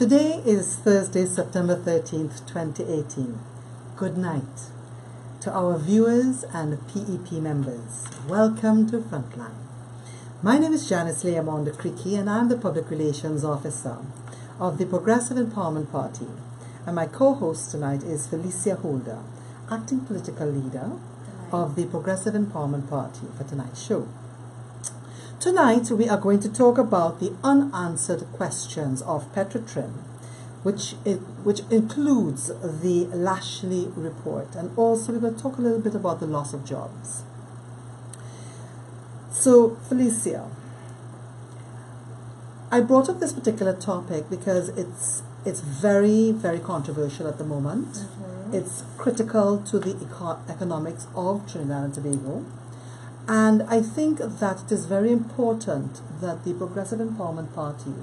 Today is Thursday, September 13th, 2018. Good night to our viewers and PEP members. Welcome to Frontline. My name is Janice Leamonda Creaky and I'm the Public Relations Officer of the Progressive Empowerment Party. And my co-host tonight is Felicia Holder, Acting Political Leader of the Progressive Empowerment Party for tonight's show. Tonight we are going to talk about the unanswered questions of Petrotrin, which includes the Lashley report, and also we're going to talk a little bit about the loss of jobs. So Felicia, I brought up this particular topic because it's very, very controversial at the moment. Mm-hmm. It's critical to the economics of Trinidad and Tobago. And I think that it is very important that the Progressive Empowerment Party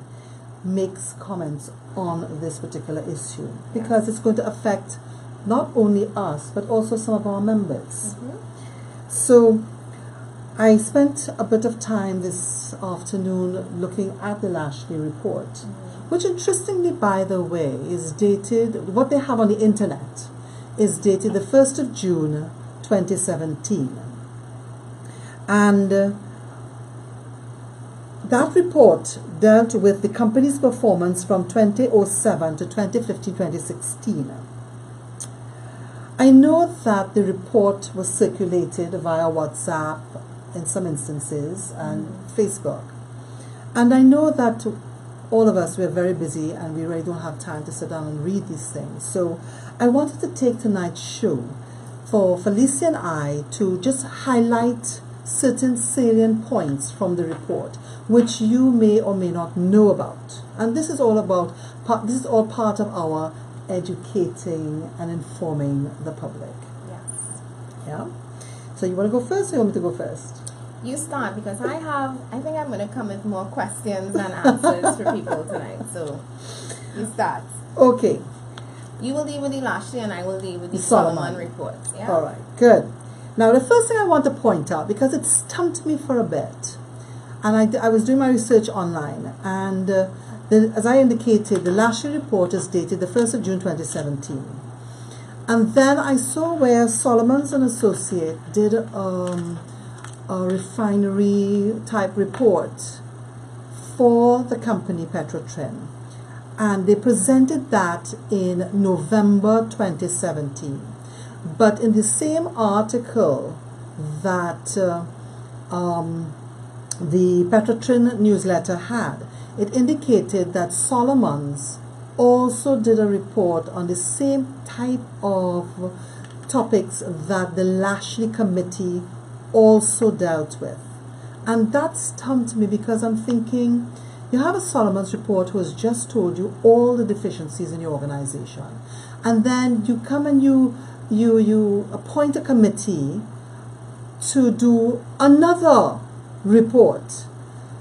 makes comments on this particular issue, because it's going to affect not only us but also some of our members. Mm-hmm. So I spent a bit of time this afternoon looking at the Lashley report, mm-hmm. which interestingly, by the way, is dated, what they have on the internet is dated the 1st of June 2017. And that report dealt with the company's performance from 2007 to 2015-2016. I know that the report was circulated via WhatsApp in some instances and Facebook. And I know that all of us, we're very busy and we really don't have time to sit down and read these things. So I wanted to take tonight's show for Felicia and I to just highlight certain salient points from the report which you may or may not know about. And this is all part of our educating and informing the public. Yes. Yeah? So you want to go first or you want me to go first? You start, because I think I'm going to come with more questions and answers for people tonight. So you start. Okay. You will deal with the Lashley and I will deal with the Solomon reports. Yeah? All right, good. Now, the first thing I want to point out, because it stumped me for a bit, and I was doing my research online, and as I indicated, the Lashley report is dated the 1st of June 2017. And then I saw where Solomons and Associate did a refinery type report for the company Petrotrin, and they presented that in November 2017. But in the same article that the Petrotrin newsletter had, it indicated that Solomons also did a report on the same type of topics that the Lashley committee also dealt with. And that stumped me, because I'm thinking, you have a Solomons report who has just told you all the deficiencies in your organization, and then you come and you appoint a committee to do another report.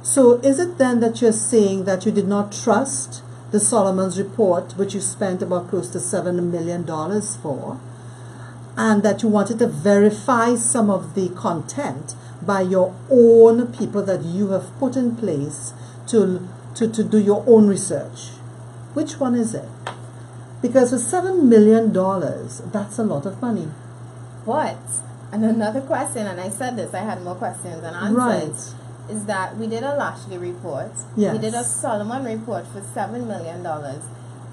So is it then that you're saying that you did not trust the Solomons report, which you spent about close to $7 million for, and that you wanted to verify some of the content by your own people that you have put in place to do your own research? Which one is it? Because for $7 million, that's a lot of money. But, and another question, and I said this, I had more questions and answers, right, is that we did a Lashley report, yes. We did a Solomon report for $7 million,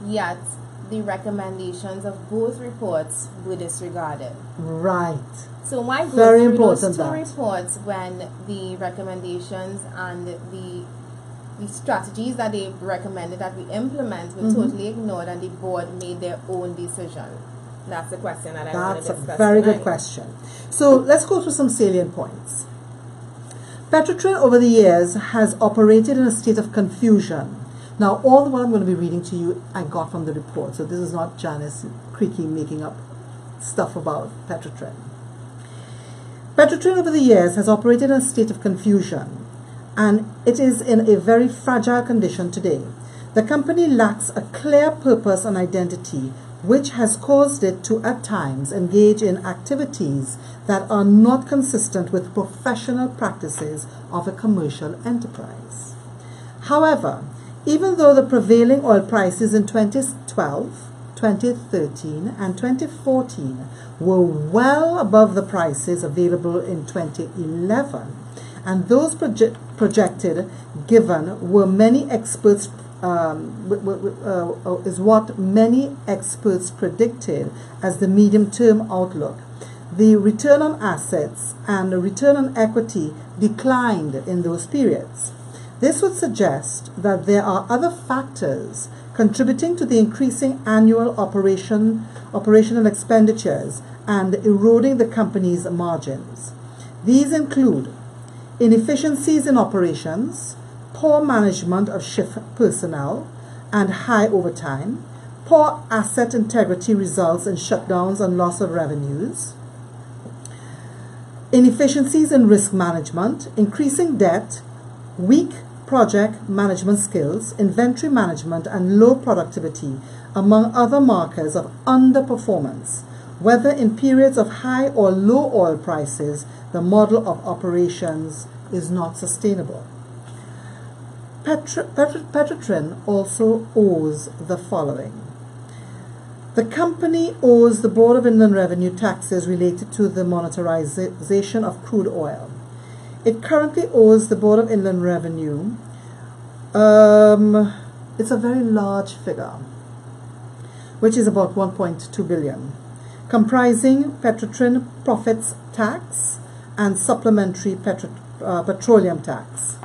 yet the recommendations of both reports were disregarded. Right. So why go Very through important those two that. reports when the recommendations and the strategies that they recommended that we implement were totally ignored, and the board made their own decision? That's the question that I want to discuss. That's a very tonight. good question. So let's go through some salient points. Petrotrin over the years has operated in a state of confusion. Now, all what I'm going to be reading to you, I got from the report. So this is not Janice Creaky making up stuff about Petrotrin. Petrotrin over the years has operated in a state of confusion, and it is in a very fragile condition today. The company lacks a clear purpose and identity, which has caused it to at times engage in activities that are not consistent with professional practices of a commercial enterprise. However, Even though the prevailing oil prices in 2012, 2013, and 2014 were well above the prices available in 2011, and those projected given were many experts is what many experts predicted as the medium-term outlook. The return on assets and the return on equity declined in those periods. This would suggest that there are other factors contributing to the increasing annual operational expenditures and eroding the company's margins. These include inefficiencies in operations, poor management of shift personnel and high overtime, poor asset integrity results in shutdowns and loss of revenues, inefficiencies in risk management, increasing debt, weak project management skills, inventory management, and low productivity, among other markers of underperformance. Whether in periods of high or low oil prices, the model of operations is not sustainable. Petrotrin also owes the following. The company owes the Board of Inland Revenue taxes related to the monetization of crude oil. It currently owes the Board of Inland Revenue, it's a very large figure, which is about 1.2 billion, comprising Petrotrin profits tax and supplementary petroleum tax.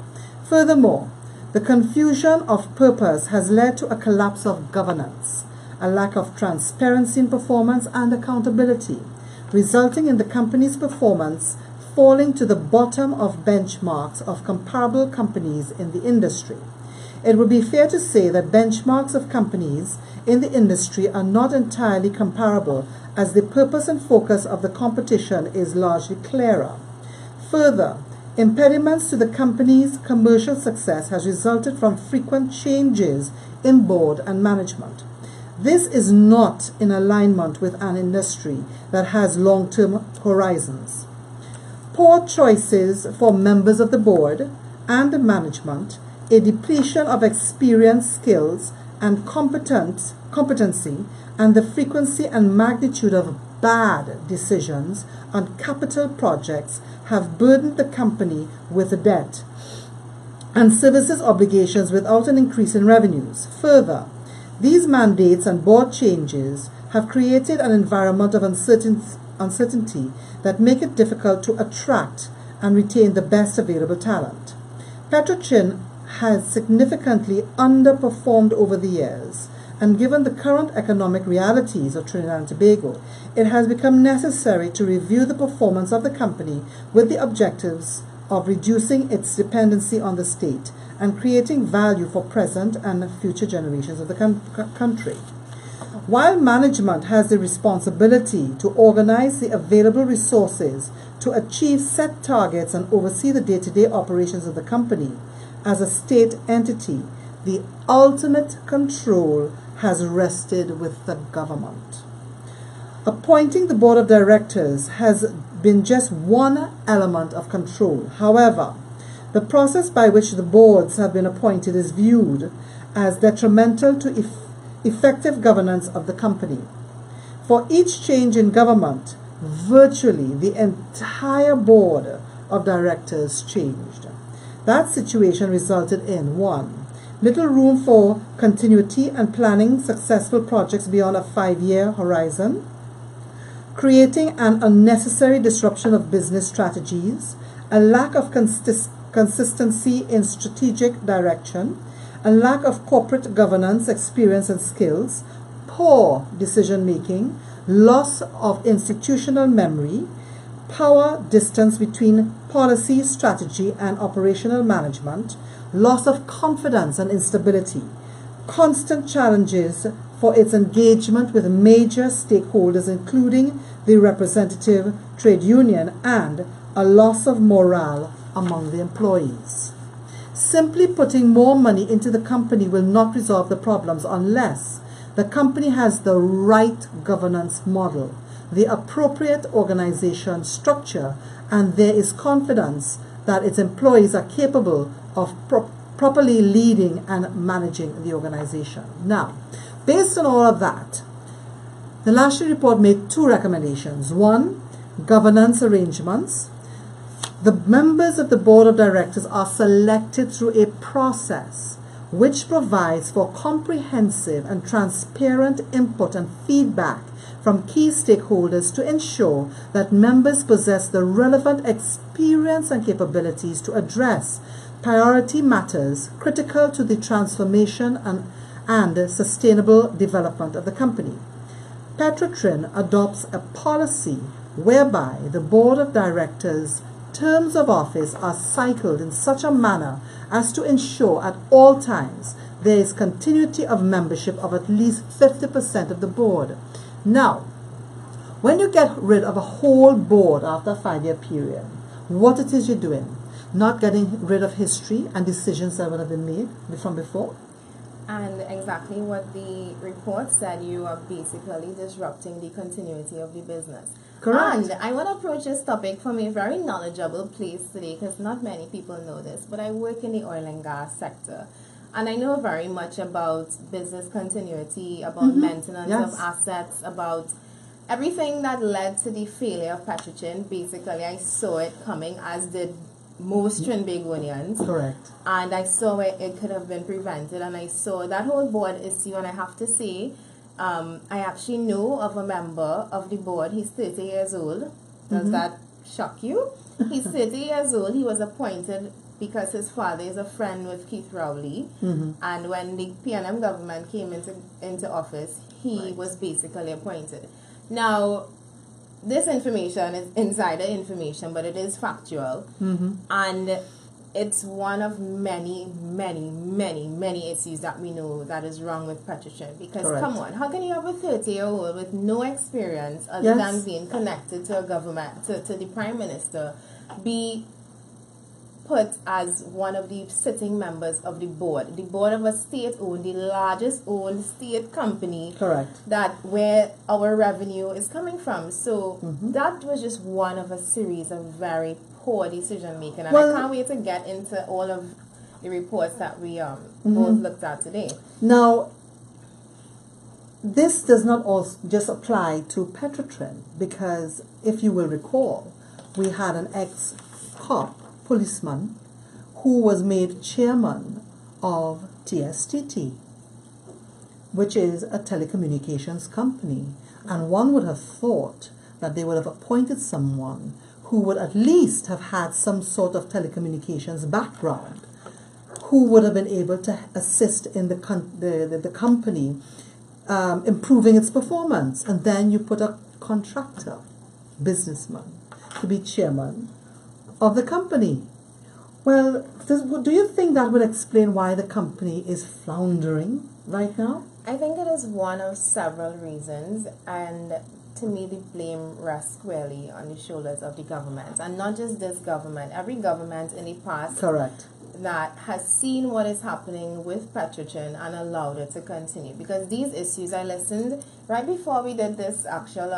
Furthermore, the confusion of purpose has led to a collapse of governance, a lack of transparency in performance and accountability, resulting in the company's performance falling to the bottom of benchmarks of comparable companies in the industry. It would be fair to say that benchmarks of companies in the industry are not entirely comparable, as the purpose and focus of the competition is largely clearer. Further, impediments to the company's commercial success has resulted from frequent changes in board and management. This is not in alignment with an industry that has long-term horizons. Poor choices for members of the board and the management, a depletion of experience, skills, and competency, and the frequency and magnitude of bad decisions on capital projects have burdened the company with debt and services obligations without an increase in revenues. Further, these mandates and board changes have created an environment of uncertainty that make it difficult to attract and retain the best available talent. Petrotrin has significantly underperformed over the years, and given the current economic realities of Trinidad and Tobago, it has become necessary to review the performance of the company with the objectives of reducing its dependency on the state and creating value for present and future generations of the country. While management has the responsibility to organize the available resources to achieve set targets and oversee the day-to-day operations of the company, as a state entity, the ultimate control has rested with the government. Appointing the board of directors has been just one element of control. However, the process by which the boards have been appointed is viewed as detrimental to effective governance of the company. For each change in government, virtually the entire board of directors changed. That situation resulted in 1. Little room for continuity and planning successful projects beyond a 5-year horizon, creating an unnecessary disruption of business strategies, a lack of consistency in strategic direction, a lack of corporate governance experience and skills, poor decision-making, loss of institutional memory, power distance between policy, strategy, and operational management, loss of confidence and instability, constant challenges for its engagement with major stakeholders, including the representative trade union, and a loss of morale among the employees. Simply putting more money into the company will not resolve the problems unless the company has the right governance model, the appropriate organization structure, and there is confidence that its employees are capable of properly leading and managing the organization. Now, based on all of that, the last year report made 2 recommendations. 1, governance arrangements. The members of the board of directors are selected through a process which provides for comprehensive and transparent input and feedback from key stakeholders to ensure that members possess the relevant experience and capabilities to address priority matters critical to the transformation and sustainable development of the company. Petrotrin adopts a policy whereby the board of directors' terms of office are cycled in such a manner as to ensure at all times there is continuity of membership of at least 50% of the board. Now, when you get rid of a whole board after a 5-year period, what it is you're doing? Not getting rid of history and decisions that would have been made from before. And exactly what the report said, you are basically disrupting the continuity of the business. Correct. And I want to approach this topic from a very knowledgeable place today, because not many people know this, but I work in the oil and gas sector. And I know very much about business continuity, about maintenance of assets, about everything that led to the failure of Petrotrin. Basically, I saw it coming, as did most Trinbagonians. Correct. And I saw where it could have been prevented, and I saw that whole board issue, and I have to say, I actually know of a member of the board. He's 30 years old. Does that shock you? He's 30 years old. He was appointed because his father is a friend with Keith Rowley. And when the PNM government came into office, he was basically appointed. Now, this information is insider information, but it is factual. And it's one of many issues that we know that is wrong with Petrotrin. Because come on, how can you have a 30-year-old with no experience other than being connected to a government, to the Prime Minister, be put as one of the sitting members of the board of a state-owned, the largest owned state company, that where our revenue is coming from. So that was just one of a series of very poor decision making, and I can't wait to get into all of the reports that we both looked at today. Now, this does not also just apply to Petrotrin, because if you will recall, we had an ex-cop policeman who was made chairman of TSTT, which is a telecommunications company, and one would have thought that they would have appointed someone who would at least have had some sort of telecommunications background, who would have been able to assist in the company improving its performance. And then you put a contractor, businessman, to be chairman of the company. Well, do you think that would explain why the company is floundering right now? I think it is one of several reasons, and to me the blame rests squarely on the shoulders of the government, and not just this government, every government in the past that has seen what is happening with Petrotrin and allowed it to continue. Because these issues, I listened right before we did this actual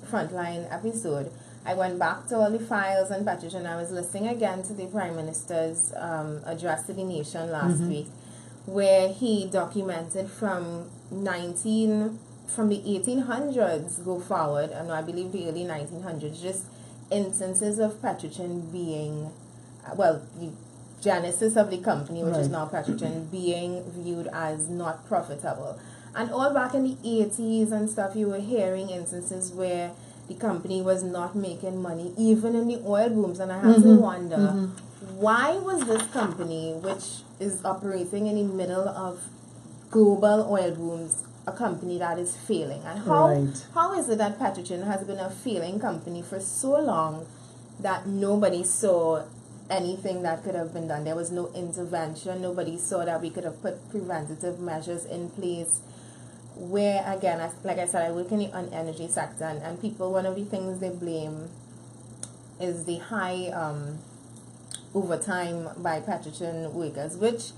Frontline episode, I went back to all the files on Petrotrin. I was listening again to the Prime Minister's address to the nation last week, where he documented from the 1800s go forward, and I believe the early 1900s, just instances of Petrotrin being, the genesis of the company, which is now Petrotrin, being viewed as not profitable. And all back in the 80s and stuff, you were hearing instances where the company was not making money, even in the oil booms. And I have to wonder, why was this company, which is operating in the middle of global oil booms, a company that is failing? And how is it that Petrotrin has been a failing company for so long that nobody saw anything that could have been done? There was no intervention. Nobody saw that we could have put preventative measures in place. Where, again, like I said, I work in the energy sector, and people, one of the things they blame is the high overtime by Petrotrin workers, which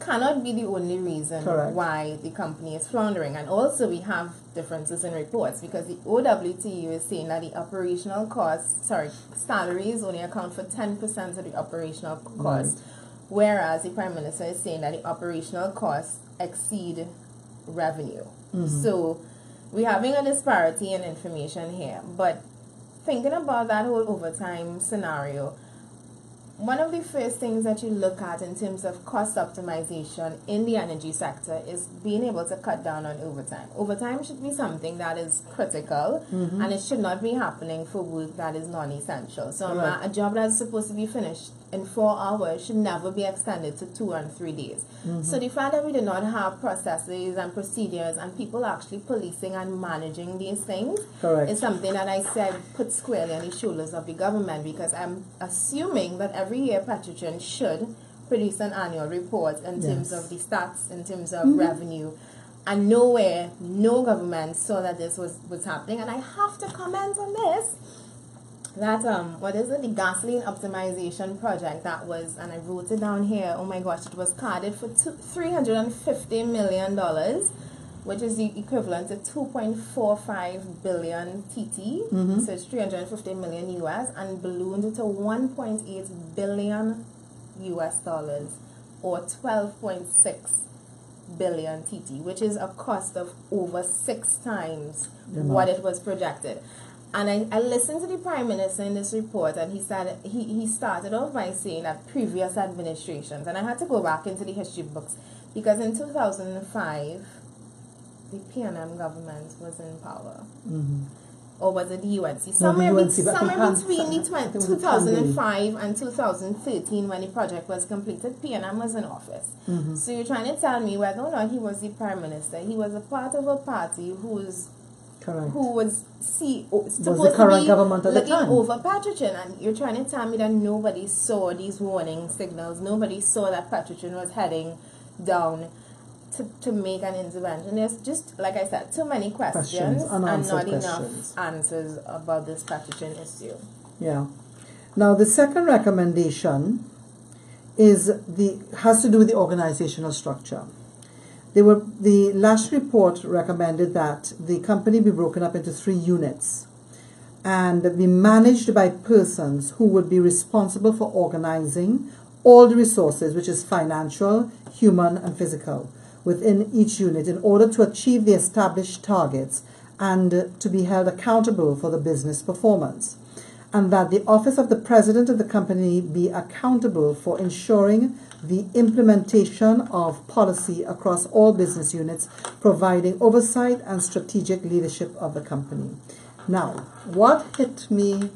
cannot be the only reason why the company is floundering. And also we have differences in reports, because the OWTU is saying that the operational costs, salaries only account for 10% of the operational cost, whereas the Prime Minister is saying that the operational costs exceed revenue. So we're having a disparity in information here. But thinking about that whole overtime scenario, one of the first things that you look at in terms of cost optimization in the energy sector is being able to cut down on overtime. Overtime should be something that is critical, and it should not be happening for work that is non-essential. So a job that is supposed to be finished in 4 hours should never be extended to 2 and 3 days. So the fact that we do not have processes and procedures and people actually policing and managing these things is something that I said put squarely on the shoulders of the government, because I'm assuming that every year Petrotrin should produce an annual report in terms of the stats, in terms of revenue, and nowhere, no government saw that this was happening. And I have to comment on this, that the gasoline optimization project that was, and I wrote it down here, oh my gosh, it was carded for $350 million, which is the equivalent to 2.45 billion TT, so it's 350 million US, and ballooned to 1.8 billion US dollars, or 12.6 billion TT, which is a cost of over 6 times what it was projected. And I listened to the Prime Minister in this report, and he said he started off by saying that previous administrations, and I had to go back into the history books, because in 2005 the PNM government was in power, or was it the UNC? Somewhere between 2005 and 2013, when the project was completed, PNM was in office. So you're trying to tell me whether or not he was the Prime Minister, he was a part of a party who was supposed the current to be government at the looking time over Petrotrin, and you're trying to tell me that nobody saw these warning signals, nobody saw that Petrotrin was heading down to make an intervention. There's just, like I said, too many questions and not enough answers about this Petrotrin issue. Yeah. Now the second recommendation has to do with the organizational structure. The last report recommended that the company be broken up into 3 units and be managed by persons who would be responsible for organizing all the resources, which is financial, human, and physical, within each unit in order to achieve the established targets and to be held accountable for the business performance. And that the office of the president of the company be accountable for ensuring the implementation of policy across all business units, providing oversight and strategic leadership of the company. Now, what hit me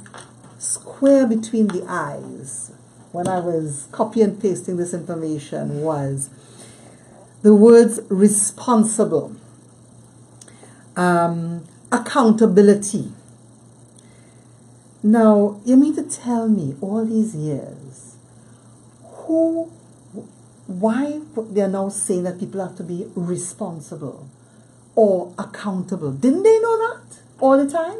square between the eyes when I was copy and pasting this information was the words responsible, accountability. Now, you mean to tell me all these years, why they're now saying that people have to be responsible or accountable? Didn't they know that all the time?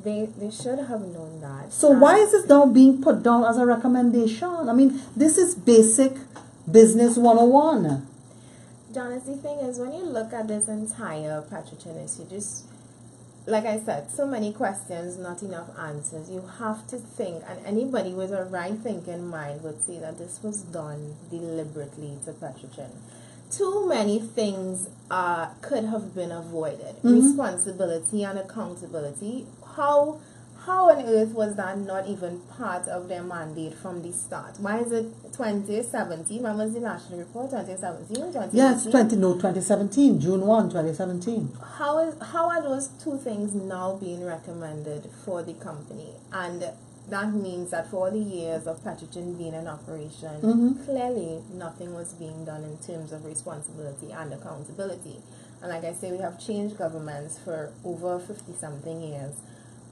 They should have known that. So why is this now being put down as a recommendation? I mean, this is basic business 101. Janice, the thing is, when you look at this entire Petrotrin issue, just like I said, so many questions, not enough answers. You have to think, and anybody with a right thinking mind would say that this was done deliberately to Petrotrin. Too many things could have been avoided. Responsibility and accountability. How on earth was that not even part of their mandate from the start? Why is it 2017? When was the national report? 2017 or 2018? Yes, 2017, June 1, 2017. How are those two things now being recommended for the company? And that means that for all the years of Petrotrin being in operation, clearly nothing was being done in terms of responsibility and accountability. And like I say, we have changed governments for over 50-something years,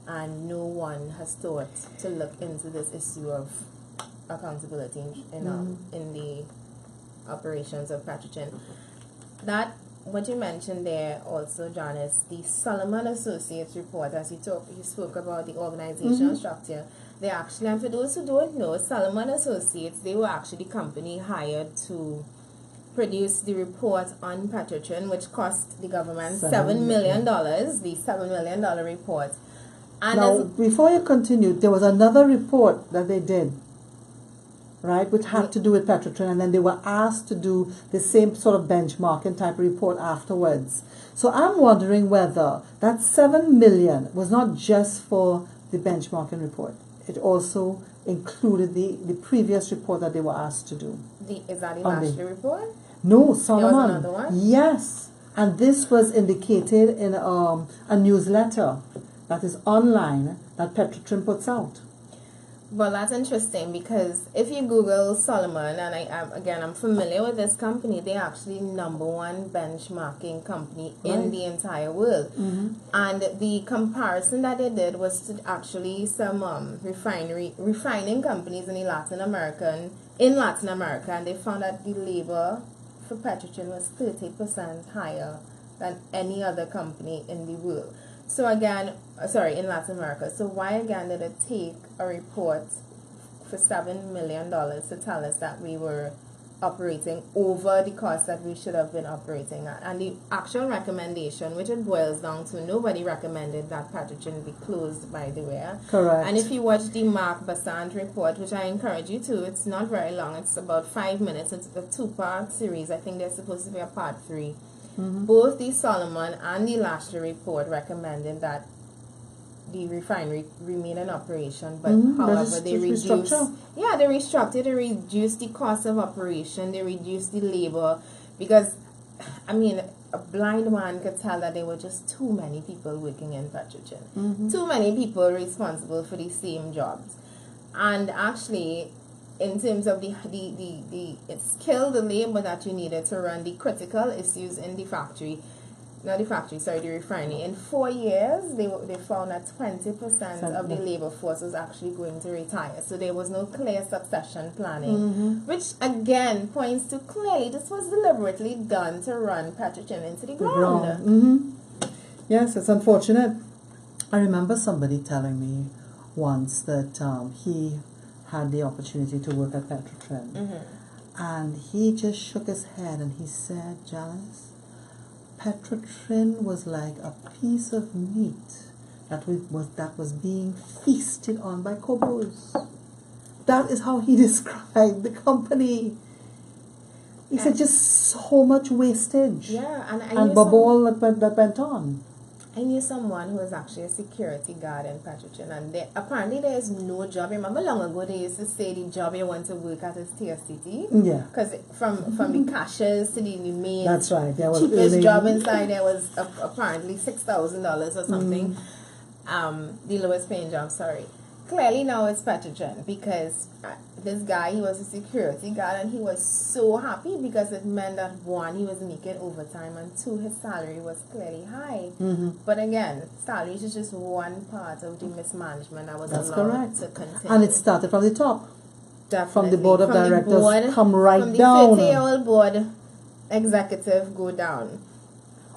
and no one has thought to look into this issue of accountability in the operations of Petrotrin. That, what you mentioned there also, Janice, the Solomon Associates report, as you spoke about the organizational structure, they actually, and for those who don't know, Solomon Associates, they were actually the company hired to produce the report on Petrotrin, which cost the government $7 million, the $7 million report. And now, before you continue, there was another report that they did right, which had to do with Petrotrin, and then they were asked to do the same sort of benchmarking type report afterwards. So I'm wondering whether that 7 million was not just for the benchmarking report. It also included the previous report that they were asked to do. Is that the Lashley report? No, Solomon. There was another one? Yes. And this was indicated in a newsletter that is online that Petrotrin puts out. Well, that's interesting because if you Google Solomon, and I'm familiar with this company, they're actually #1 benchmarking company in the entire world. And the comparison that they did was to actually some refining companies in Latin America, and they found that the labor for Petrotrin was 30% higher than any other company in the world. So again, in Latin America. So why again did it take a report for $7 million to tell us that we were operating over the cost that we should have been operating at? And the actual recommendation, which it boils down to, nobody recommended that Petrotrin be closed, by the way. Correct. And if you watch the Mark Bassant report, which I encourage you to, it's not very long. It's about 5 minutes. It's a 2-part series. I think there's supposed to be a part 3. Both the Solomon and the Lashley report recommended that the refinery remain in operation, but however they reduced, they restructured, they reduced the cost of operation, they reduced the labor, because I mean a blind man could tell that there were just too many people working in Petrotrin, too many people responsible for the same jobs, and actually, in terms of the skilled labor that you needed to run the critical issues in the factory, the refinery. In 4 years, they found that 20% of the labor force was actually going to retire. So there was no clear succession planning, which again points to clearly this was deliberately done to run Petrotrin into the ground. Yes, it's unfortunate. I remember somebody telling me once that he had the opportunity to work at Petrotrin, and he just shook his head and he said, Janice, Petrotrin was like a piece of meat that was being feasted on by cobras. That is how he described the company. He said just so much wastage. Yeah, and bubble that went on. I knew someone who was actually a security guard in Petrotrin, and apparently there is no job. Remember long ago they used to say the job you want to work at is TSCT? Yeah. Because from the cashiers to the main That's right. cheapest job inside there was apparently $6,000 or something. The lowest paying job, sorry. Clearly now it's Petrotrin, because this guy, he was a security guard, and he was so happy because it meant that 1, he was making overtime, and 2, his salary was clearly high. But again, salaries is just one part of the mismanagement that was allowed to continue. And it started from the top. Definitely. From the board of directors, come right from down. From the 50-year-old board executive go down.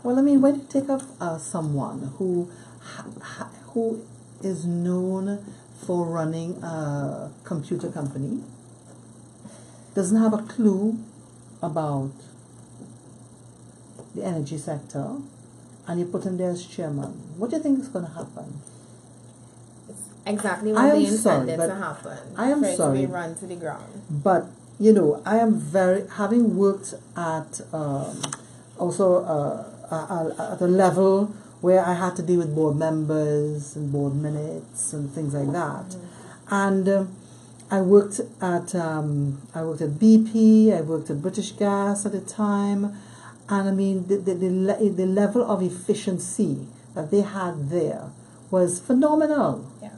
Well, I mean, when you take up someone who is known for running a computer company, doesn't have a clue about the energy sector, and you put him there as chairman, what do you think is going to happen? It's exactly what they intended to happen. I am sorry. To be run to the ground. But, you know, I am having worked at also at a level where I had to deal with board members and board minutes and things like that. And I worked at BP, I worked at British Gas at the time, and I mean the level of efficiency that they had there was phenomenal. Yes.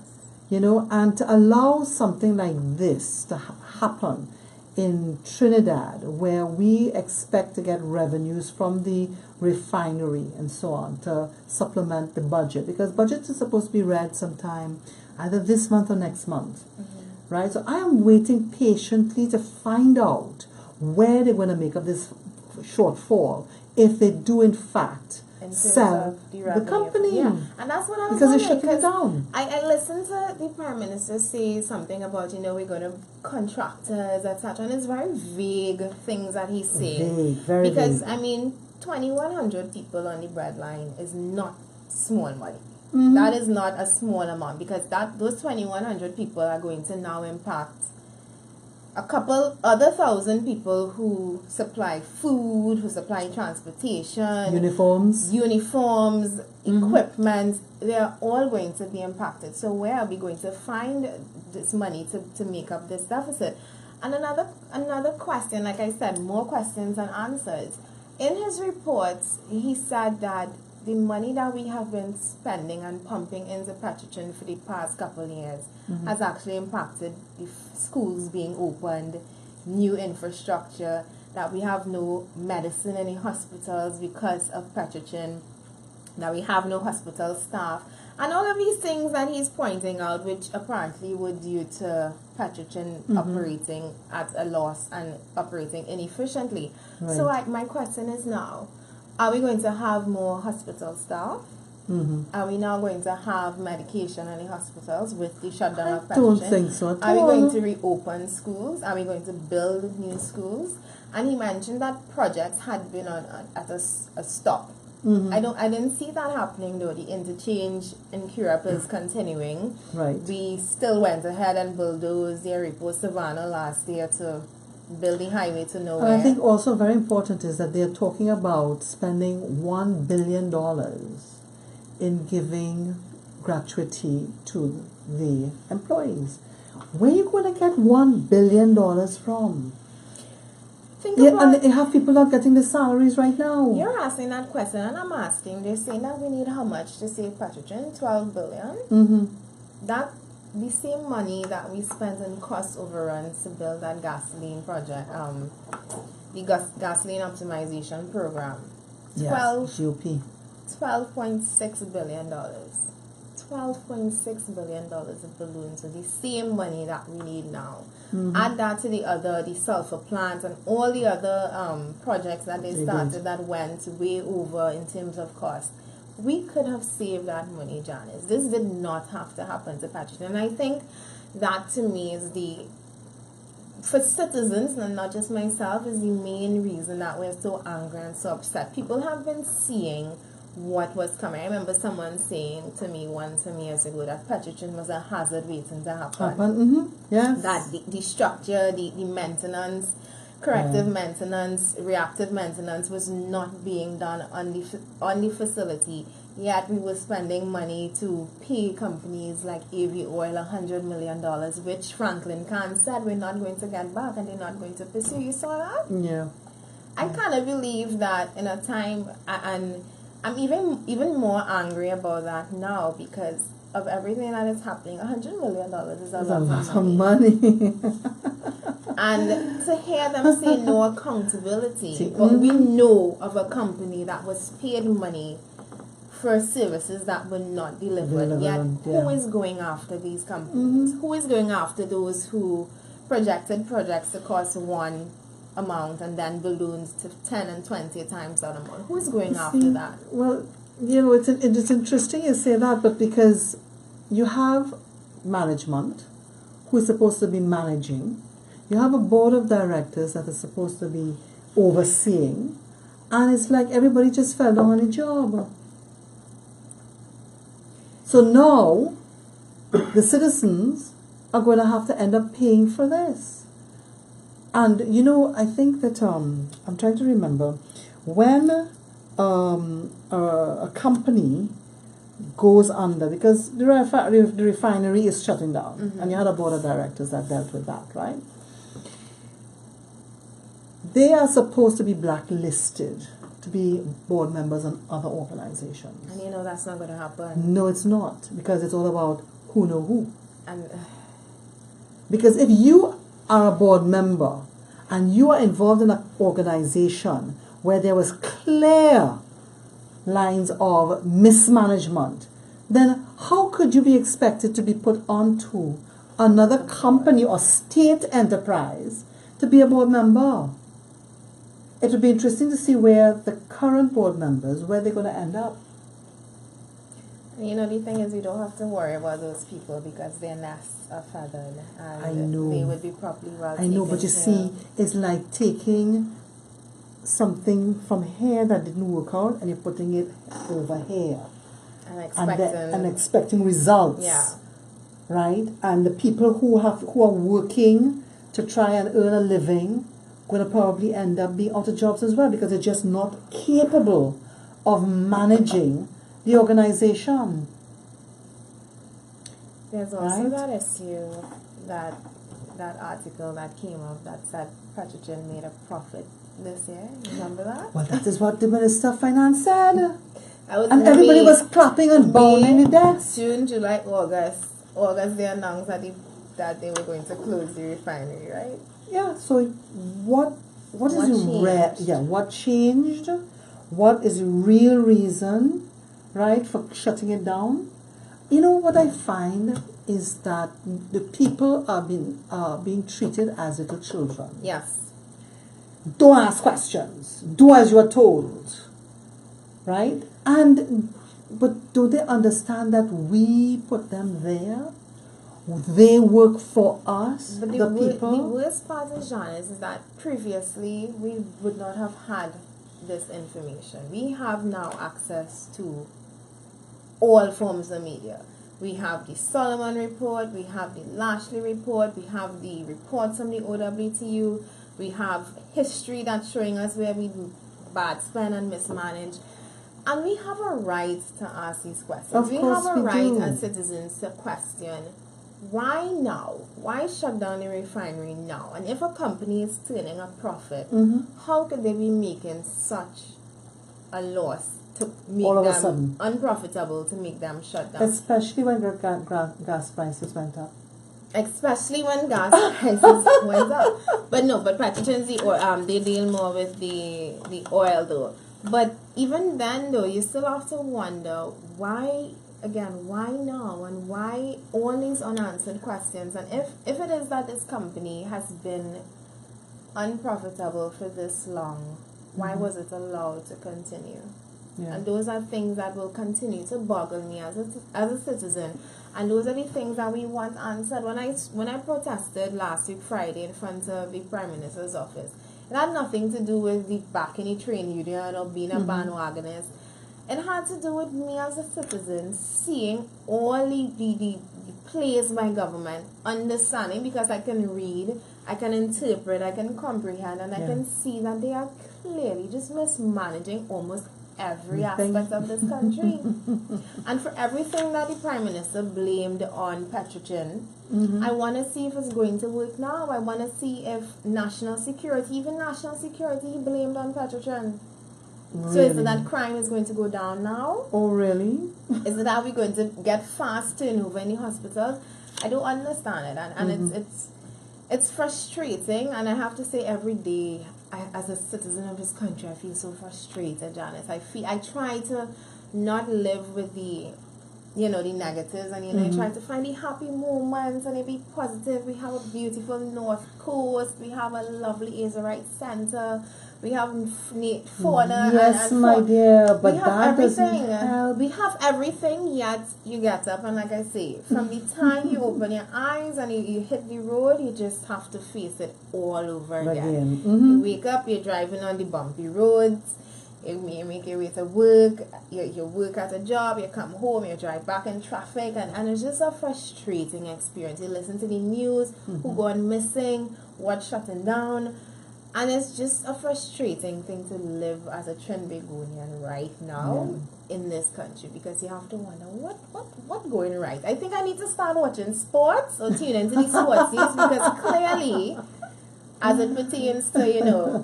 You know, and to allow something like this to happen in Trinidad, where we expect to get revenues from the refinery and so on to supplement the budget, because budgets are supposed to be read sometime either this month or next month, right? So I am waiting patiently to find out where they're going to make up this shortfall if they do in fact sell the company. Yeah, and that's what I was because wondering. They're shutting it down. I listened to the Prime Minister say something about, we're going to contractors, etc. And it's very vague things that he's saying. Very because, vague. I mean, 2,100 people on the breadline is not small money. That is not a small amount, because those 2,100 people are going to now impact a couple other thousand people who supply food, who supply transportation, uniforms, equipment, they are all going to be impacted. So where are we going to find this money to make up this deficit? And another question, like I said, more questions than answers. In his report, he said that the money that we have been spending and pumping into Petrochin for the past couple of years has actually impacted the schools being opened, new infrastructure, that we have no medicine in the hospitals because of Petrochin, that we have no hospital staff, and all of these things that he's pointing out, which apparently were due to Petrochin operating at a loss and operating inefficiently. Right. So my question is now, are we going to have more hospital staff? Are we now going to have medication in the hospitals with the shutdown of Petrochin? I don't think so at Are we all. going to reopen schools? Are we going to build new schools? And he mentioned that projects had been at a stop. I didn't see that happening though. The interchange in Curepe is continuing. Right. We still went ahead and bulldozed the Aripo Savannah last year to build the highway to nowhere. And I think also very important is that they're talking about spending $1 billion in giving gratuity to the employees. Where are you going to get $1 billion from? And they have people not getting the salaries right now. You're asking that question, and I'm asking. They're saying that we need how much to save Petrochin? $12 billion. That the same money that we spent in cost overruns to build that gasoline project, the gasoline optimization program. GOP. $12.6 billion. $12.6 billion of balloons with the same money that we need now. Add that to the sulfur plants and all the other projects that they started that went way over in terms of cost. We could have saved that money, Janice. This did not have to happen to Petrochin. And I think that to me is for citizens, and not just myself, is the main reason that we're so angry and so upset. People have been seeing what was coming. I remember someone saying to me some years ago that Petrochin was a hazard waiting to happen. Yes. That the structure, the maintenance, corrective maintenance, reactive maintenance was not being done on the facility. Yet we were spending money to pay companies like AV Oil $100 million, which Franklin Khan said we're not going to get back and they're not going to pursue. You saw that? Yeah. I kind of believe that in a time, and I'm even more angry about that now because of everything that is happening. $100 million is a lot of money. And to hear them say no accountability, but we know of a company that was paid money for services that were not delivered. Yet, who is going after these companies? Who is going after those who projected projects to cost one amount and then balloons to 10 and 20 times that amount? Who is going after that? Well, it's interesting you say that, but because you have management who is supposed to be managing, you have a board of directors that is supposed to be overseeing, and it's like everybody just fell down on a job. So now the citizens are going to have to end up paying for this. And I think that I'm trying to remember when a company goes under, because the refinery is shutting down, and you had a board of directors that dealt with that, right? They are supposed to be blacklisted to be board members in other organizations. And that's not going to happen. No, it's not, because it's all about who know who. And because if you are a board member and you are involved in an organization where there was clear lines of mismanagement, then how could you be expected to be put onto another company or state enterprise to be a board member? It would be interesting to see where the current board members, where they're going to end up. The thing is, you don't have to worry about those people because their nests are feathered and I know. they would be properly well I know, but you see, it's like taking something from here that didn't work out and you're putting it over here. And expecting results. Yeah. Right? And the people who are working to to try and earn a living going to probably end up being out of jobs as well because they're just not capable of managing the organization. There's also Right? that issue, that article that came up that said Petrogen made a profit this year. Remember that? Well, that is what the Minister of Finance said. And everybody was clapping and bowing in the desk. June, July, August, they announced that they were going to close the refinery, right? Yeah. So what changed? What is the real reason, right, for shutting it down? You know what I find is that the people are being treated as little children. Yes. Don't ask questions. Do as you are told. Right? But do they understand that we put them there? They work for us, but the people. The worst part of Janice is that previously we would not have had this information. We have now access to all forms of media. We have the Solomon report, we have the Lashley report, we have the reports from the OWTU, we have history that's showing us where we bad spend and mismanage. And we have a right to ask these questions. Of course have a we right do. as citizens to question, why now? Why shut down the refinery now? And if a company is turning a profit, how could they be making such a loss to make all of a them sudden unprofitable, to make them shut down? Especially when gas prices went up. Especially when gas prices went up. But Petrogen, they deal more with the oil though. But even then though, you still have to wonder why now, and why all these unanswered questions. And if it is that this company has been unprofitable for this long, why was it allowed to continue? Yeah. And those are things that will continue to boggle me as a citizen. And those are the things that we want answered. When I protested last week Friday in front of the Prime Minister's office, it had nothing to do with the back in the trade union or being a bandwagonist. It had to do with me as a citizen seeing all the plays by government, understanding, because I can read, I can interpret, I can comprehend, and I can see that they are clearly just mismanaging almost every aspect of this country. And for everything that the Prime Minister blamed on Petrogen, I want to see if it's going to work now. I want to see if national security he blamed on Petrogen. Really? So is it that crime is going to go down now? Oh, really? Is it that we're going to get fast turnover in the hospitals? I don't understand it, and it's frustrating. And I have to say, every day, as a citizen of this country, I feel so frustrated, Janice. I try to not live with the negatives, and I try to find the happy moments and be positive. We have a beautiful North Coast. We have a lovely Azurite Center. We have fauna. Yes, and my dear, but we have that everything. doesn't help. We have everything, yet you get up, and like I say, from the time you open your eyes and you hit the road, you just have to face it all over again. You wake up, you're driving on the bumpy roads. You make your way to work, you work at a job, you come home, you drive back in traffic, and it's just a frustrating experience. You listen to the news, who gone missing, what's shutting down, and it's just a frustrating thing to live as a Trinbagonian right now in this country, because you have to wonder what going right. I think I need to start watching sports or tune into the sports because clearly, as it pertains to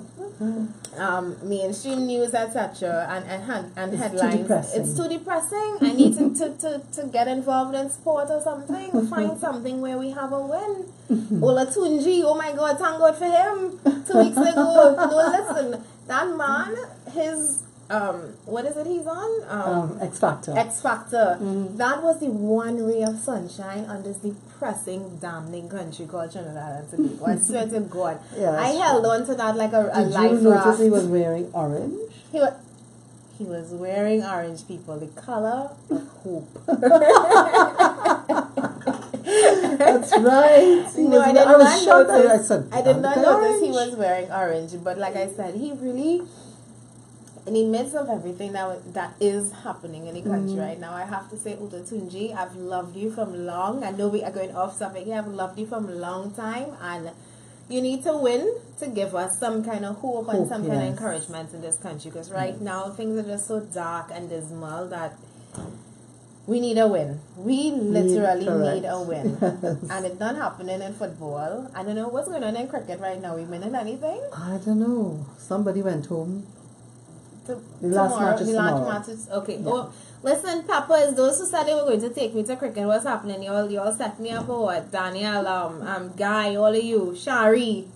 mainstream news, etc., and headlines, it's too depressing. I need to get involved in sport or something. Find something where we have a win. Olatunji, oh my God, thank God for him. 2 weeks ago, no, listen, that man, his what is it he's on? X Factor. X Factor. That was the one ray of sunshine on this depressing, damning country called Trinidad and Tobago. I swear to God. Yes. I held on to that like a life Did you notice raft. he was wearing orange? He was wearing orange, people. The color of hope. That's right. I did not notice he was wearing orange, but like I said, he really, in the midst of everything that is happening in the country right now, I have to say, Olatunji, I've loved you from long. I know we are going off subject here. I've loved you from a long time, and You need to win to give us some kind of hope and some kind of yes. encouragement in this country. Because right now things are just so dark and dismal that we need a win. We literally need a win. And it's not happening in football. I don't know what's going on in cricket right now. We winning anything? I don't know. Somebody went home. The last match is tomorrow. Okay. Yeah. Oh, listen, Papas, those who said they were going to take me to cricket, what's happening? You all set me up or what? Daniel, Guy, all of you, Shari.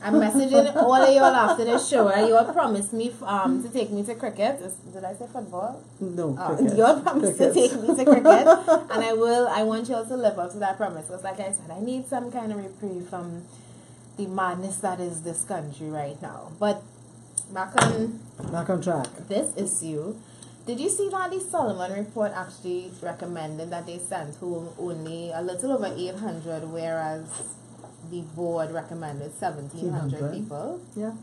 I'm messaging all of y'all after the show, and you all promised me to take me to cricket. Did I say football? No, you all promised to take me to cricket, and I want you all to live up to that promise. Because like I said, I need some kind of reprieve from the madness that is this country right now. But back on track. This issue. Did you see that the Solomon report actually recommended that they sent home only a little over 800, whereas the board recommended 1,700 people? Yeah.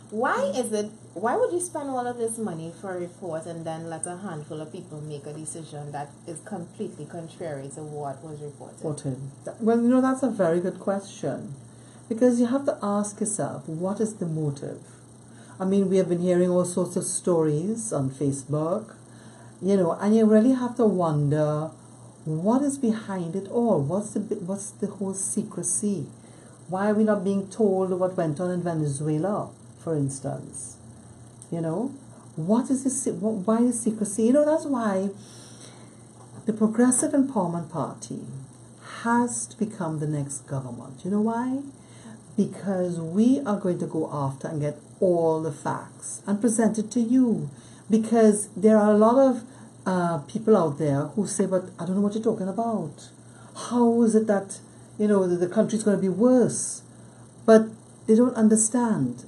Why would you spend all of this money for a report and then let a handful of people make a decision that is completely contrary to what was reported? Well, that's a very good question. Because you have to ask yourself, what is the motive? I mean, we have been hearing all sorts of stories on Facebook, and you really have to wonder, what is behind it all? What's the whole secrecy? Why are we not being told what went on in Venezuela, for instance? What is this? Why is secrecy? That's why the Progressive Empowerment Party has to become the next government. You know why? Because we are going to go after and get all the facts and present it to you. Because there are a lot of people out there who say, but I don't know what you're talking about. How is it that, the country's going to be worse? But they don't understand.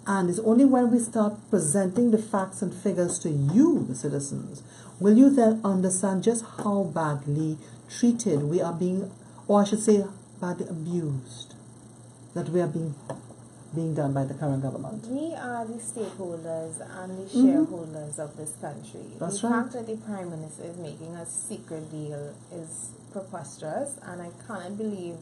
And it's only when we start presenting the facts and figures to you, the citizens, will you then understand just how badly treated we are being, or I should say, badly abused, that we are being done by the current government. We are the stakeholders and the shareholders of this country. That's the right. fact that the Prime Minister is making a secret deal is preposterous, and I cannot believe.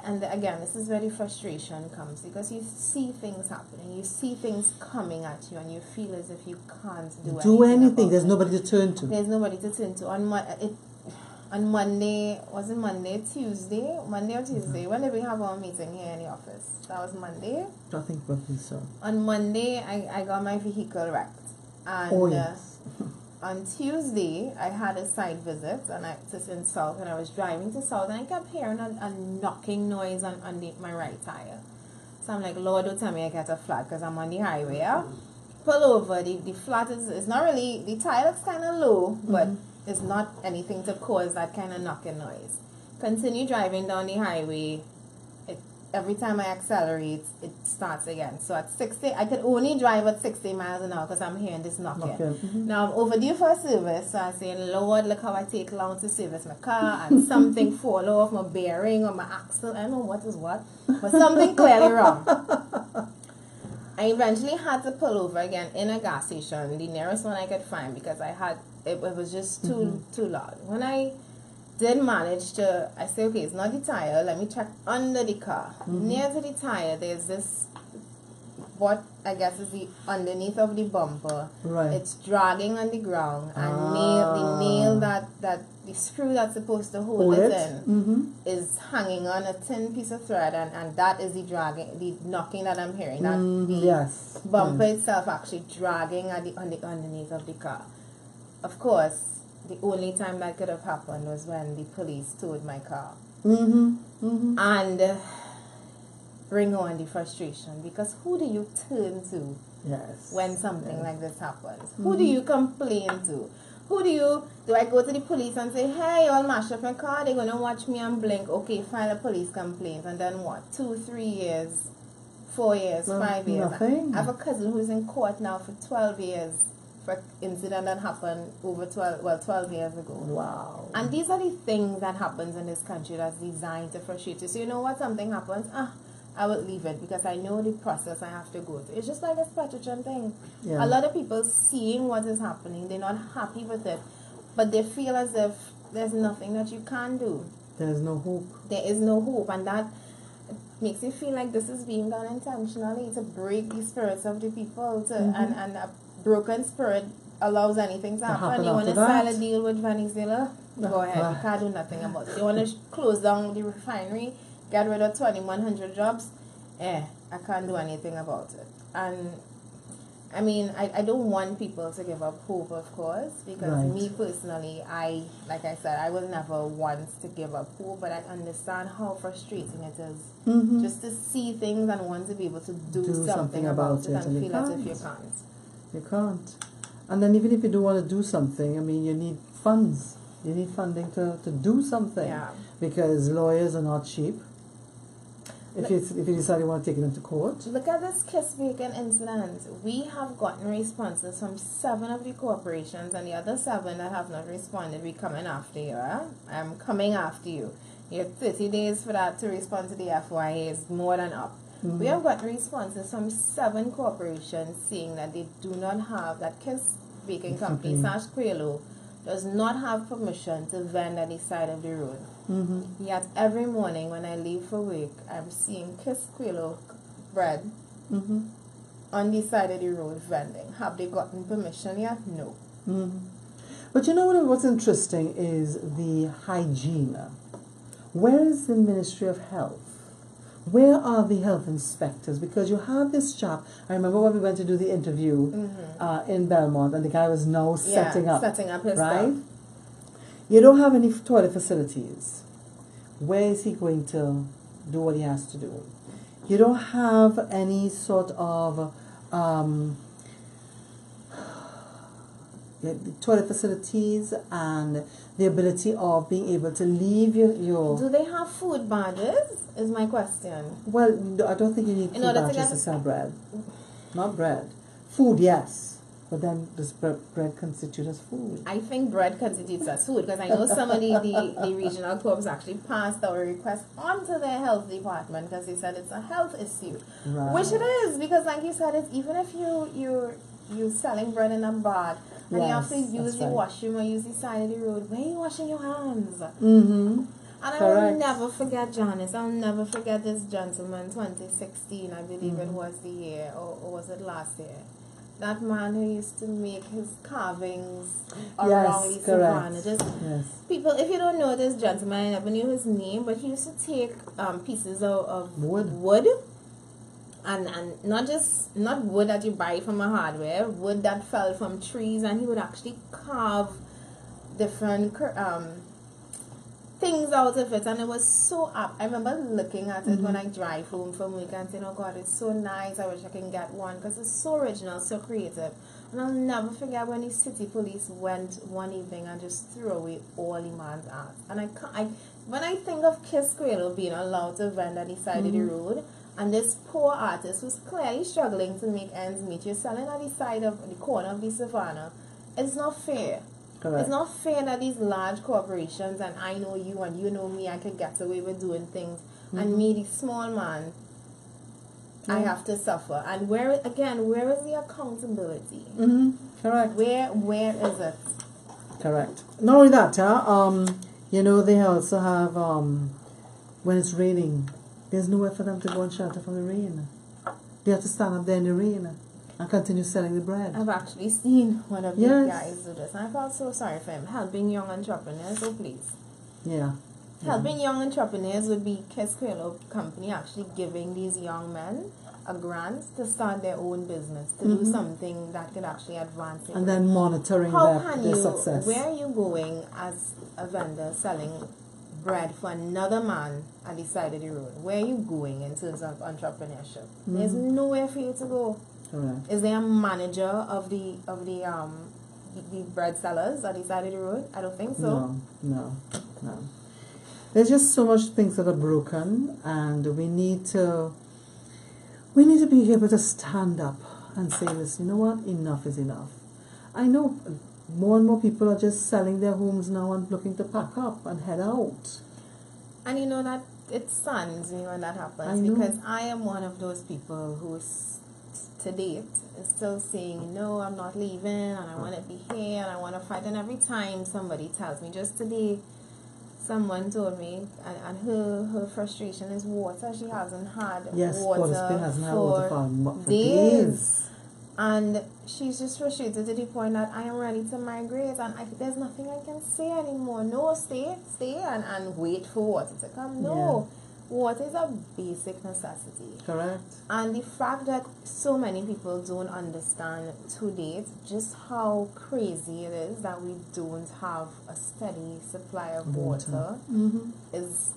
And again, this is where the frustration comes, because you see things happening, you see things coming at you, and you feel as if you can't do anything. There's nobody to turn to. There's nobody to turn to. On Monday, was it Monday or Tuesday? When did we have our meeting here in the office? That was Monday? I think probably so. On Monday, I got my vehicle wrecked. And yes. On Tuesday, I had a site visit in South, and I was driving to South, and I kept hearing a knocking noise on my right tire. So I'm like, Lord, don't tell me I get a flat, because I'm on the highway. Yeah? Pull over. The flat is not really, the tire looks kind of low, but it's not anything to cause that kind of knocking noise. Continue driving down the highway. Every time I accelerate, it starts again. So at 60, I could only drive at 60 miles an hour because I'm hearing this knocking. Now I'm overdue for a service, so I'm saying, Lord, look how I take long to service my car, and something fall off, my bearing or my axle. I don't know what is what, but something clearly wrong. I eventually had to pull over again in a gas station, the nearest one I could find, because it was just too loud. When I did manage to, I say, okay, it's not the tire, let me check under the car. Near to the tire, there's this, what I guess is the underneath of the bumper. Right. It's dragging on the ground, and the nail the screw that's supposed to hold it in is hanging on a thin piece of thread, and that is the knocking that I'm hearing. That the bumper itself actually dragging on the underneath of the car. Of course, the only time that could have happened was when the police towed my car. And bring on the frustration, because who do you turn to when something like this happens? Who do you complain to? Do I go to the police and say, hey, y'all mash up my car, they're going to watch me and blink, okay, file a police complaint, and then what, 2, 3 years, 4 years, 5 years? Nothing. I have a cousin who's in court now for 12 years for an incident that happened over 12 years ago. Wow. And these are the things that happens in this country that's designed to frustrate you. So you know what, something happens, I will leave it, because I know the process I have to go through. It's just like this Petrochan thing. Yeah. A lot of people seeing what is happening, they're not happy with it, but they feel as if there's nothing that you can do. There is no hope. There is no hope, and makes you feel like this is being done intentionally to break the spirits of the people, and a broken spirit allows anything to happen. You want to sign a deal with Venezuela? Go ahead. You can't do nothing about it. You want to close down the refinery, get rid of 2,100 jobs? I can't do anything about it. And I mean, I don't want people to give up hope, of course, because me personally, like I said, I will never want to give up hope, but I understand how frustrating it is just to see things and want to be able to do something about it and feel as if you can't. You can't. And then even if you don't want to do something, I mean, you need funds. You need funding to do something. Yeah. Because lawyers are not cheap. If you decide you want to take it into court. Look at this Kiss Bacon incident. We have gotten responses from 7 of the corporations, and the other 7 that have not responded, we're coming after you. I'm coming after you. You have 30 days for that to respond to the FYA. Is more than up. We have gotten responses from 7 corporations saying that they do not have, that Kiss Bacon Company, /Quelo, does not have permission to vend at the side of the road. Yet every morning when I leave for work, I'm seeing Kiss Quelo bread on the side of the road vending. Have they gotten permission yet? No. But you know what's interesting is the hygiene. Where is the Ministry of Health? Where are the health inspectors? Because you have this chap. I remember when we went to do the interview in Belmont, and the guy was now setting up his stuff. You don't have any toilet facilities. Where is he going to do what he has to do? You don't have any sort of toilet facilities and the ability of being able to leave your... Do they have food badges? Is my question. Well, I don't think you need food badges to sell bread. Not bread. Food, yes. But then does bread constitute as food? I think bread constitutes as food, because I know some of the regional clubs actually passed our request onto their health department because they said it's a health issue. Right. Which it is, because like you said, it's, even if you're selling bread in a bag and you have to use the washroom or use the side of the road, where are you washing your hands? And I will never forget, Janice. I'll never forget this gentleman, 2016, I believe it was the year, or was it last year? That man who used to make his carvings around the savannah. People, if you don't know this gentleman, I never knew his name, but he used to take pieces of wood and not wood that you buy from a hardware, wood that fell from trees, and he would actually carve different things out of it, and it was so up. I remember looking at it when I drive home from work and saying, oh God, it's so nice, I wish I can get one, because it's so original, so creative. And I'll never forget when the city police went one evening and just threw away all the man's art. And when I think of Kiss Quelo being allowed to vend at the side of the road, and this poor artist was clearly struggling to make ends meet, you're selling at the side of the corner of the savannah, it's not fair. It's not fair that these large corporations, and I know you and you know me, I could get away with doing things, and me, the small man, I have to suffer. And where is the accountability? Correct. Where is it? Correct. Not only that, you know, they also have when it's raining, there's nowhere for them to go and shelter from the rain. They have to stand up there in the rain and continue selling the bread. I've actually seen one of these guys do this, and I felt so sorry for him. Helping young entrepreneurs, oh please. Helping young entrepreneurs would be Kiss Quelo Company actually giving these young men a grant to start their own business, to do something that could actually advance it. And then monitoring their success. Where are you going as a vendor selling bread for another man at the side of the road? Where are you going in terms of entrepreneurship? There's nowhere for you to go. Is there a manager of the bread sellers at the side of the road? I don't think so. No. There's just so much things that are broken, and we need to be able to stand up and say, listen, you know what? Enough is enough. I know more and more people are just selling their homes now and looking to pack up and head out. And you know that it stuns me when that happens, because I am one of those people who's to date is still saying, no, I'm not leaving, and I want to be here, and I want to fight. And every time somebody tells me, just today, someone told me, and her frustration is water. She hasn't had Water Spring hasn't had water for days. days. And she's just frustrated to the point that I am ready to migrate, and there's nothing I can say anymore. No, stay and wait for water to come. No, water is a basic necessity. Correct. And the fact that so many people don't understand to date just how crazy it is that we don't have a steady supply of water is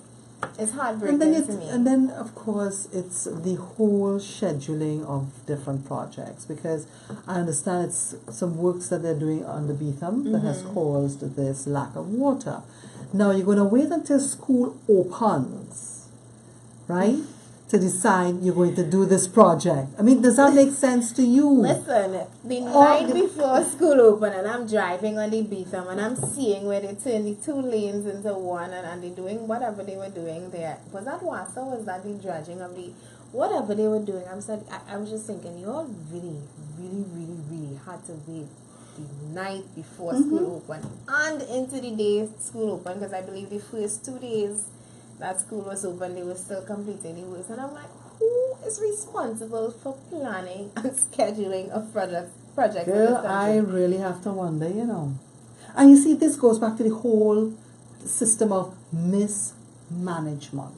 heartbreaking to me. And then, of course, it's the whole scheduling of different projects, because I understand it's some works that they're doing under Beetham that has caused this lack of water. Now, you're going to wait until school opens, right, to decide you're going to do this project. I mean, does that make sense to you? Listen, the night before school open, and I'm driving on the Beetham, and I'm seeing where they turn the 2 lanes into one, and they're doing whatever they were doing there. Was that Wassa? Was that the dredging of the whatever they were doing? I was just thinking, you all really, really, really, really had to wait the night before school open and into the day school open, because I believe the first 2 days that school was open, they were still completing the works. And I'm like, who is responsible for planning and scheduling a project? Girl, I really have to wonder, you know. And you see, this goes back to the whole system of mismanagement.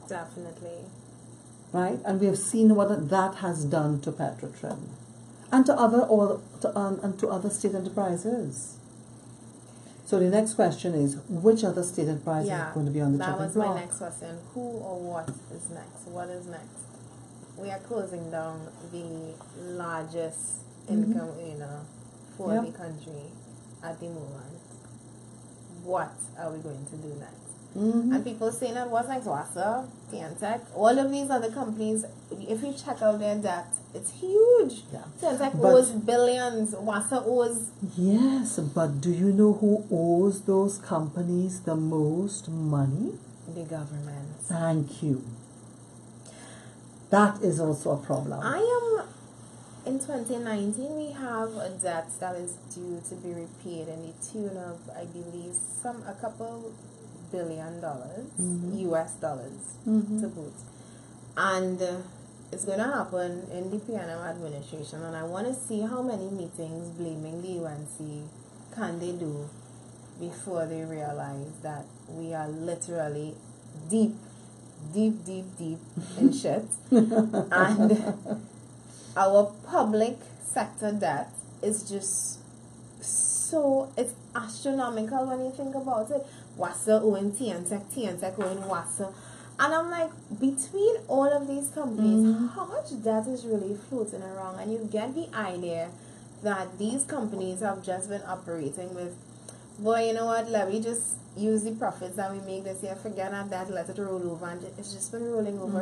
Definitely. Right? And we have seen what that has done to Petrotrin and to other state enterprises. So the next question is, which other state enterprise is going to be on the chopping block? That was my next question. Who or what is next? What is next? We are closing down the largest income earner for the country at the moment. What are we going to do next? And people saying that what's next? Wassa, TNTech, all of these other companies, if you check out their debt, it's huge. Yeah. TNTech owes billions. Wassa owes... Yes, but do you know who owes those companies the most money? The government. Thank you. That is also a problem. In 2019, we have a debt that is due to be repaid in the tune of, I believe, a couple $billion, US dollars to boot. And it's going to happen in the PNM administration, and I want to see how many meetings blaming the UNC can they do before they realize that we are literally deep in shit. And our public sector debt is just so, it's astronomical when you think about it. Wassa owing TNTech owing Wassa. And I'm like, between all of these companies, how much debt is really floating around? And you get the idea that these companies have just been operating with, boy, you know what, let me just use the profits that we make this year, forget that debt, let it roll over. And it's just been rolling over,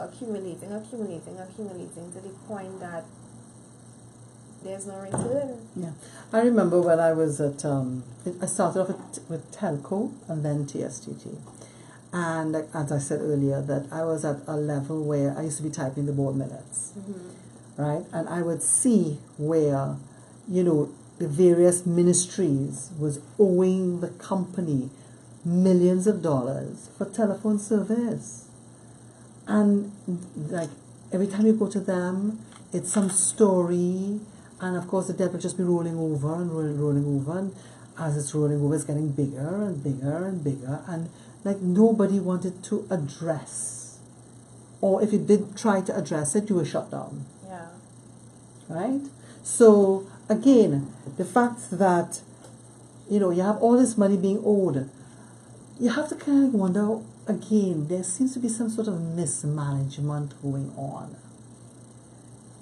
accumulating to the point that there's no return. Yeah, I remember when I was at, I started off with Telco and then TSTT. And as I said earlier, that I was at a level where I used to be typing the board minutes, right? And I would see where, you know, the various ministries was owing the company millions of dollars for telephone service. And like every time you go to them, it's some story. And of course, the debt will just be rolling over and rolling over. And as it's rolling over, it's getting bigger and bigger and bigger. And like nobody wanted to address. Or if you did try to address it, you were shut down. Yeah. Right? So, again, the fact that, you know, you have all this money being owed, you have to kind of wonder, again, there seems to be some sort of mismanagement going on.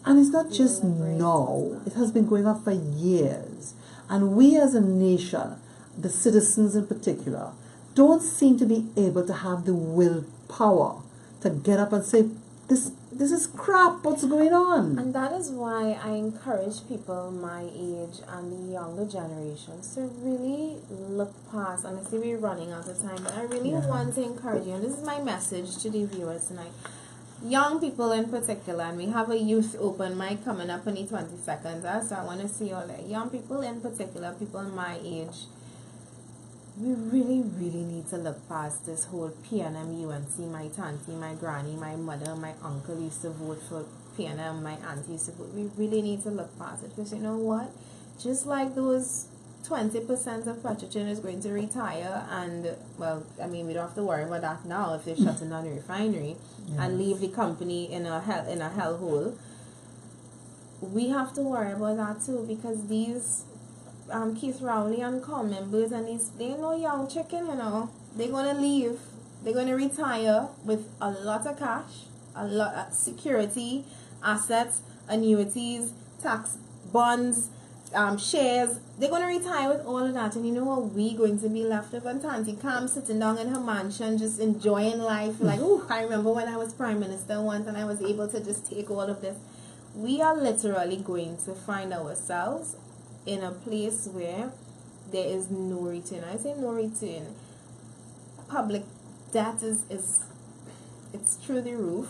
And it's not just now, it has been going on for years. And we as a nation, the citizens in particular, don't seem to be able to have the willpower to get up and say, this is crap, what's going on? And that is why I encourage people my age and the younger generations to really look past, and I see we're running out of time, but I really want to encourage you, and this is my message to the viewers tonight. Young people in particular, and we have a youth open mic coming up in the 20 seconds, so I want to see all that. Young people in particular, people my age, we really, really need to look past this whole PNM UNC. My auntie, my granny, my mother, my uncle used to vote for PNM, my auntie used to vote. We really need to look past it, because you know what? Just like those 20% of petroleum is going to retire, and well, I mean, we don't have to worry about that now if they're shutting down the refinery and leave the company in a hellhole. We have to worry about that too, because these Keith Rowley and core members and they're no young chicken, you know. They're gonna leave. They're gonna retire with a lot of cash, a lot of security, assets, annuities, tax, bonds, shares. They're gonna retire with all of that, and you know what we going to be left with? And Tanti Cam sitting down in her mansion just enjoying life. Like, oh, I remember when I was Prime Minister once and I was able to just take all of this. We are literally going to find ourselves in a place where there is no return. I say no return. Public debt is it's through the roof.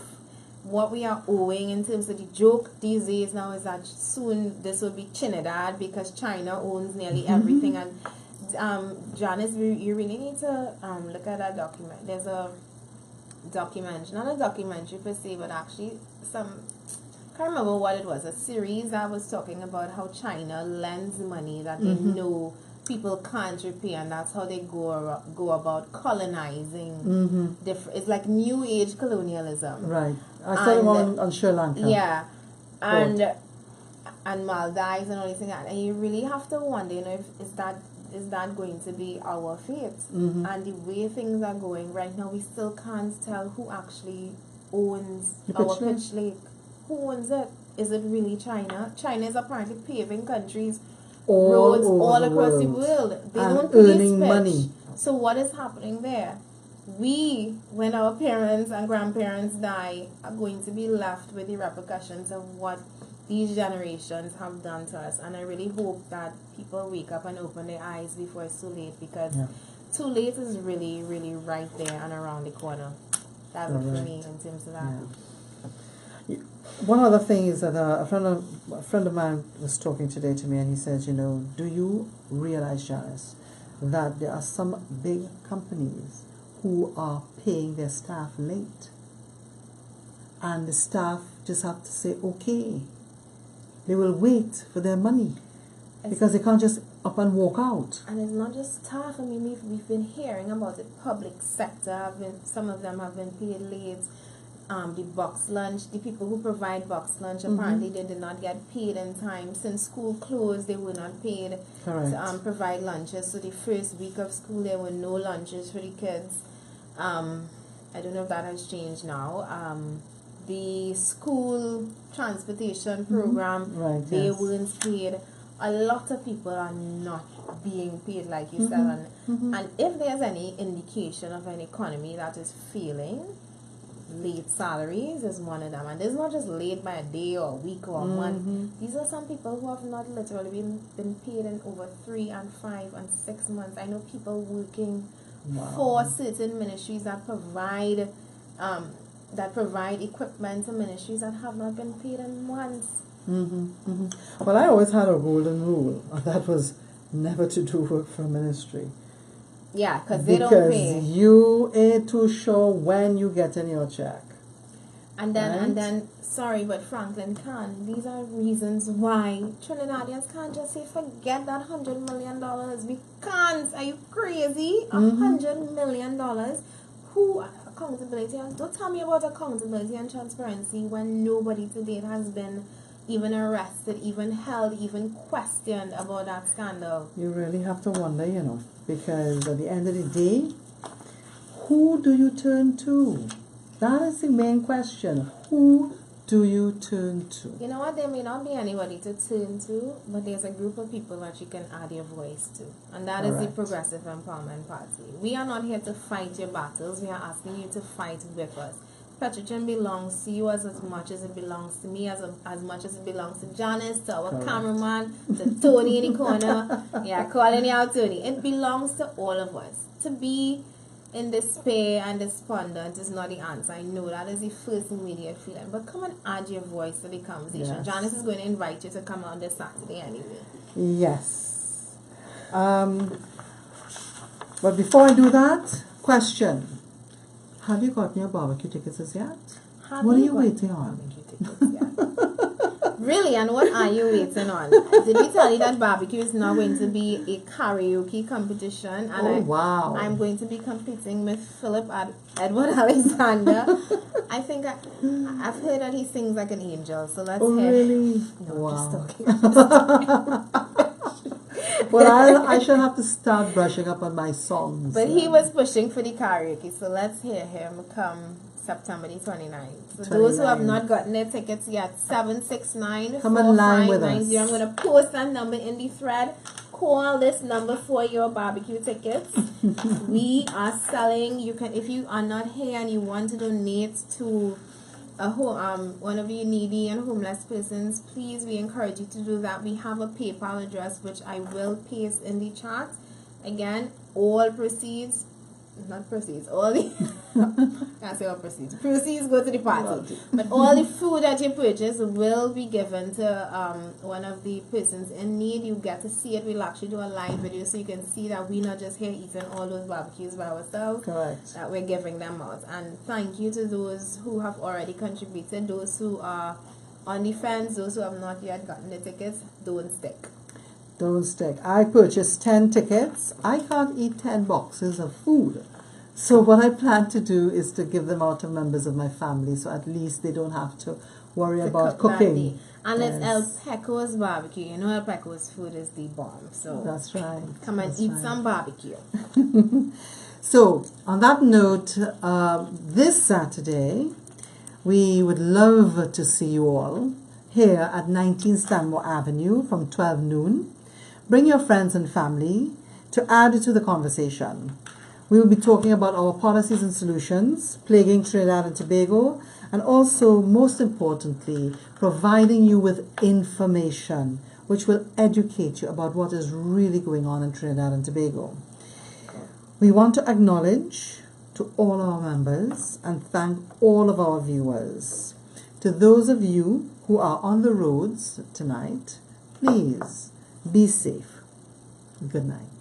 What we are owing in terms of the joke these days now is that soon this will be Trinidad, because China owns nearly everything. And Janice, you really need to look at that document. There's a documentary, not a documentary per se, but actually I can't remember what it was, a series that was talking about how China lends money that they know people can't repay, and that's how they go about colonizing. It's like new age colonialism. Right. I saw them on Sri Lanka. Yeah. And Maldives and all these things. And you really have to wonder, you know, is that going to be our fate? And the way things are going right now, we still can't tell who actually owns our Pitch Lake. Who owns it? Is it really China? China is apparently paving countries, roads all across the world. They don't police money. So what is happening there? We, when our parents and grandparents die, are going to be left with the repercussions of what these generations have done to us. And I really hope that people wake up and open their eyes before it's too late, because too late is really, really right there and around the corner. That's it for me in terms of that. One other thing is that a friend of mine was talking today to me, and he said, you know, do you realize, Janice, that there are some big companies who are paying their staff late, and the staff just have to say, okay, they will wait for their money, because they can't just up and walk out. And it's not just staff. I mean, we've been hearing about the public sector. Some of them have been paid late. The box lunch, the people who provide box lunch, apparently they did not get paid in time. Since school closed, they were not paid to provide lunches. So the first week of school, there were no lunches for the kids. I don't know if that has changed now. The school transportation program, they weren't paid. A lot of people are not being paid, like you said. And if there's any indication of an economy that is failing, late salaries is one of them. And it's not just late by a day or a week or a month. These are some people who have not literally been paid in over 3 and 5 and 6 months. I know people working for certain ministries that provide equipment to ministries that have not been paid in months. Well, I always had a golden rule, and that was never to do work for a ministry. Yeah, because they don't pay. Because you ain't too sure when you get in your check. And then, sorry, but Franklin can't. These are reasons why Trinidadians can't just say, forget that $100 million. We can't. Are you crazy? $100 million. Who accountability? Don't tell me about accountability and transparency when nobody to date has been even arrested, even held, even questioned about that scandal. You really have to wonder, you know, because at the end of the day, who do you turn to? That is the main question. Who do you turn to? You know what? There may not be anybody to turn to, but there's a group of people that you can add your voice to. And that is the Progressive Empowerment Party. We are not here to fight your battles. We are asking you to fight with us. Petrogen belongs to you as much as it belongs to me, as much as it belongs to Janice, to our cameraman, to Tony in the corner. Yeah, calling you out, Tony. It belongs to all of us. To be in despair and despondent is not the answer. I know that is the first immediate feeling. But come and add your voice to the conversation. Yes. Janice is going to invite you to come on this Saturday anyway. Yes. But before I do that, question. Have you gotten your barbecue tickets as yet? What are you waiting on? Really, and what are you waiting on? Did we tell you that barbecue is now going to be a karaoke competition? And wow. I'm going to be competing with Philip Edward Alexander. I think I've heard that he sings like an angel, so let's hear. Really? No, Wow. I'm just talking. Well, I shall have to start brushing up on my songs. But he was pushing for the karaoke, so let's hear him come September the 29th. So those who have not gotten their tickets yet, 769 come in line with us. I'm going to post that number in the thread. Call this number for your barbecue tickets. We are selling. You can, if you are not here and you want to donate to one of you needy and homeless persons, please, we encourage you to do that. We have a PayPal address which I will paste in the chat. Again, all proceeds, not proceeds, all the can't say all proceeds. Proceeds go to the party, but all the food that you purchase will be given to one of the persons in need. You get to see it. We'll actually do a live video so you can see that we're not just here eating all those barbecues by ourselves. Correct. That we're giving them out. And thank you to those who have already contributed, those who are on the fence, those who have not yet gotten the tickets. Don't stick. Don't stick. I purchased 10 tickets. I can't eat 10 boxes of food. So what I plan to do is to give them out to members of my family, so at least they don't have to worry about cooking. And it's El Peco's barbecue. You know El Peco's food is the bomb. So that's right. Come and eat some barbecue. So on that note, this Saturday, we would love to see you all here at 19 Stanmore Avenue from 12 noon. Bring your friends and family to add to the conversation. We will be talking about our policies and solutions plaguing Trinidad and Tobago, and also, most importantly, providing you with information which will educate you about what is really going on in Trinidad and Tobago. We want to acknowledge to all our members and thank all of our viewers. To those of you who are on the roads tonight, please be safe. Good night.